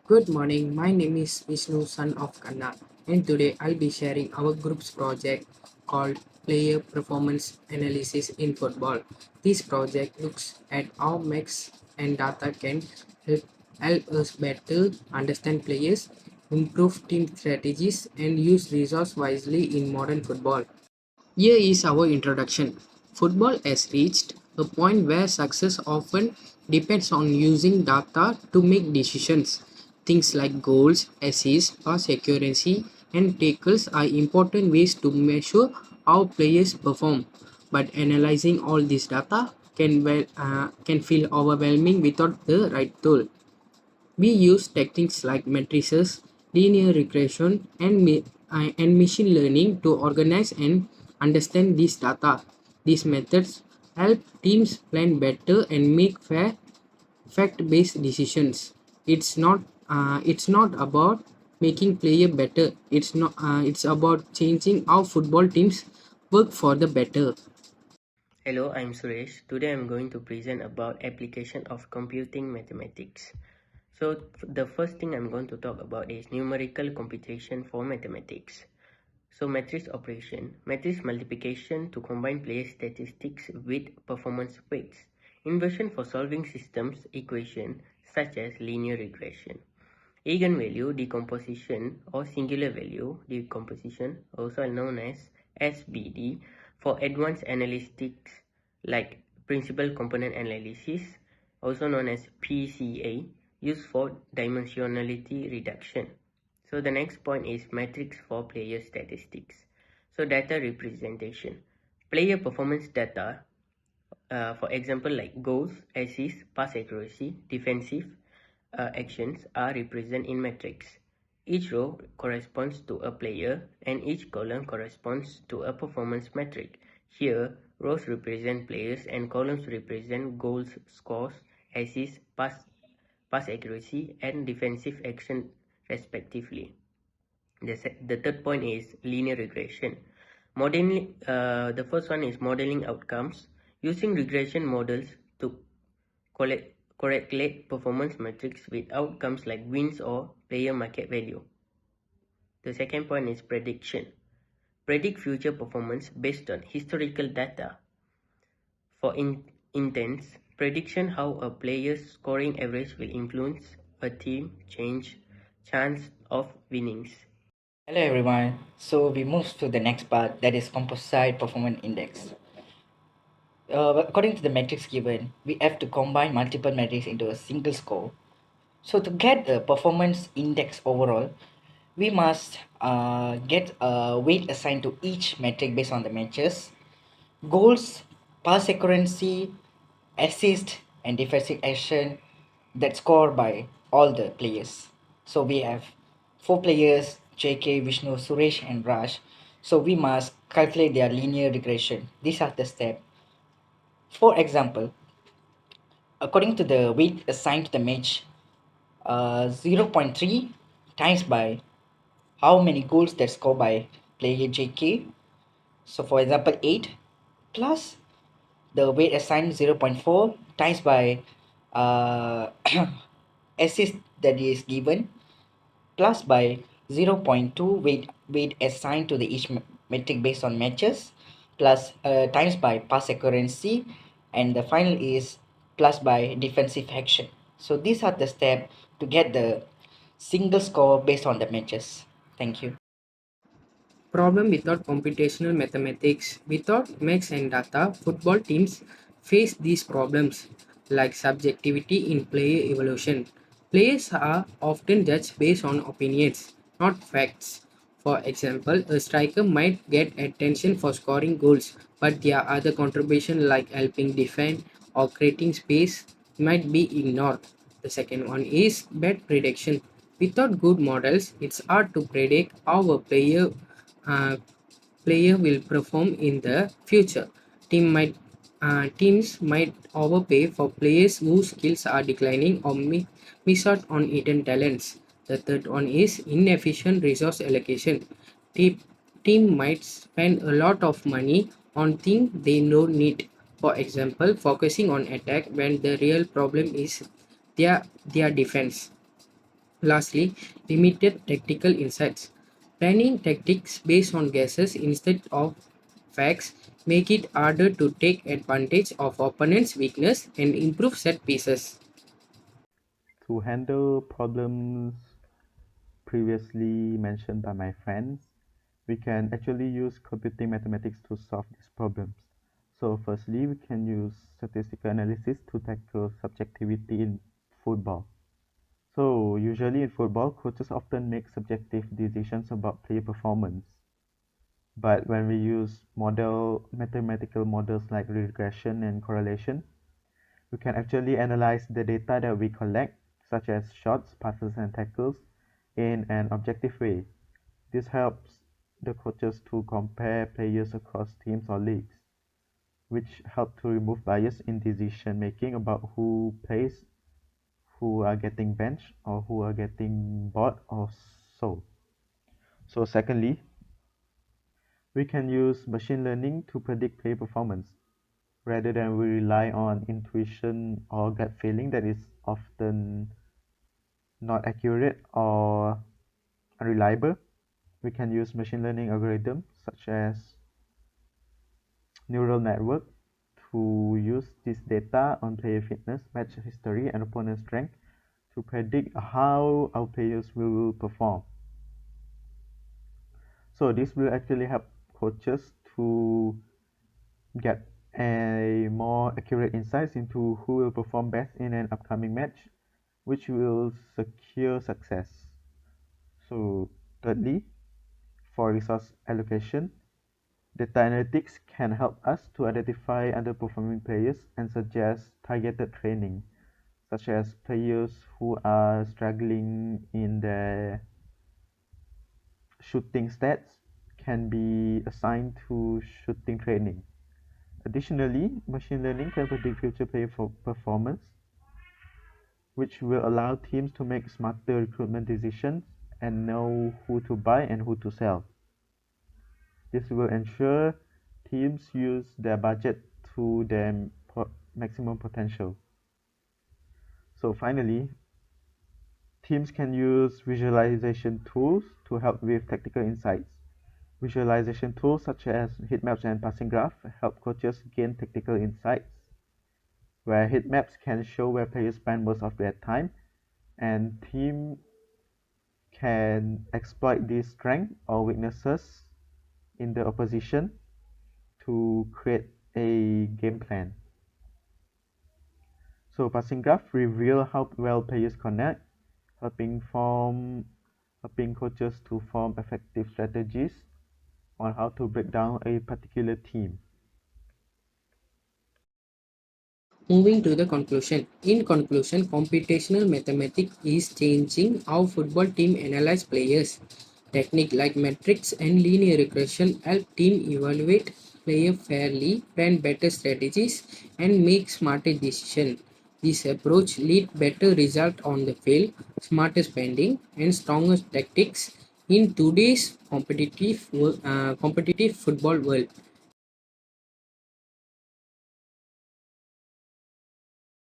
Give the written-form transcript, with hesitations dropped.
Good morning, my name is Vishnu, son of Kanna, and today I'll be sharing our group's project called Player Performance Analysis in Football. This project looks at how max and data can help, help us better understand players, improve team strategies, and use resources wisely in modern football. Here is our introduction. Football has reached a point where success often depends on using data to make decisions. Things like goals, assists, pass accuracy, and tackles are important ways to measure how players perform. But analyzing all this data can feel overwhelming without the right tool. We use techniques like matrices, linear regression, and machine learning to organize and understand this data. These methods help teams plan better and make fact-based decisions. It's not about making player better. It's about changing how football teams work for the better. Hello, I'm Suresh. Today I'm going to present about application of computing mathematics. The first thing I'm going to talk about is numerical computation for mathematics. Matrix operation, matrix multiplication to combine player statistics with performance weights. Inversion for solving systems equation such as linear regression. Eigenvalue decomposition or singular value decomposition, also known as SBD, for advanced analytics like principal component analysis, also known as PCA, used for dimensionality reduction. So the next point is matrix for player statistics. So data representation. Player performance data, for example like goals, assists, pass accuracy, defensive actions are represented in matrix. Each row corresponds to a player and each column corresponds to a performance metric. Here, rows represent players and columns represent goals, scores, assists, pass accuracy, and defensive action respectively. The third point is linear regression. The first one is modeling outcomes. Using regression models to correlate performance metrics with outcomes like wins or player market value. The second point is prediction. Predict future performance based on historical data. For instance, prediction how a player's scoring average will influence a team change chance of winnings. Hello everyone. So we move to the next part, that is composite performance index. According to the metrics given, we have to combine multiple metrics into a single score. So to get the performance index overall, we must get a weight assigned to each metric based on the matches, goals, pass accuracy, assist, and defensive action that score by all the players. So we have four players, JK, Vishnu, Suresh, and Raj. So we must calculate their linear regression. These are the steps. For example, according to the weight assigned to the match, 0.3 times by how many goals that score by player JK. So for example, 8 plus the weight assigned 0.4 times by uh, assist that is given plus by 0.2 weight assigned to the each metric based on matches plus times by pass accuracy, and the final is plus by defensive action. So these are the steps to get the single score based on the matches. Thank you. Problem without computational mathematics. Without max and data, football teams face these problems like subjectivity in player evolution. Players are often judged based on opinions, not facts. For example, a striker might get attention for scoring goals, but their other contribution like helping defend or creating space might be ignored. The second one is bad prediction. Without good models, it's hard to predict how a uh, player will perform in the future. Teams might overpay for players whose skills are declining or miss out on hidden talents. The third one is inefficient resource allocation. Team, team might spend a lot of money on things they don't need. For example, focusing on attack when the real problem is their defense. Lastly, limited tactical insights. Planning tactics based on guesses instead of facts make it harder to take advantage of opponents' weakness and improve set pieces. To handle problems previously mentioned by my friends, we can actually use computing mathematics to solve these problems. So firstly, we can use statistical analysis to tackle subjectivity in football. So usually in football, coaches often make subjective decisions about player performance. But when we use mathematical models like regression and correlation, we can actually analyze the data that we collect, such as shots, passes, and tackles, in an objective way. This helps the coaches to compare players across teams or leagues, which help to remove bias in decision making about who plays, who are getting benched, or who are getting bought or sold. So secondly, we can use machine learning to predict player performance rather than we rely on intuition or gut feeling that is often not accurate or unreliable. We can use machine learning algorithms such as neural network to use this data on player fitness, match history, and opponent strength to predict how our players will perform. So this will actually help coaches to get a more accurate insights into who will perform best in an upcoming match, which will secure success. So thirdly, for resource allocation, data analytics can help us to identify underperforming players and suggest targeted training, such as players who are struggling in their shooting stats can be assigned to shooting training. Additionally, machine learning can predict future player performance, which will allow teams to make smarter recruitment decisions and know who to buy and who to sell. This will ensure teams use their budget to their maximum potential. So finally, teams can use visualization tools to help with tactical insights. Visualization tools such as heat maps and passing graph help coaches gain tactical insights, where heat maps can show where players spend most of their time, and team can exploit these strengths or weaknesses in the opposition to create a game plan. So passing graph reveal how well players connect, helping form helping coaches to form effective strategies on how to break down a particular team. Moving to the conclusion. In conclusion, computational mathematics is changing how football team analyze players. Technique like metrics and linear regression help team evaluate player fairly, plan better strategies, and make smarter decisions. This approach lead better result on the field, smarter spending, and stronger tactics in today's competitive football world.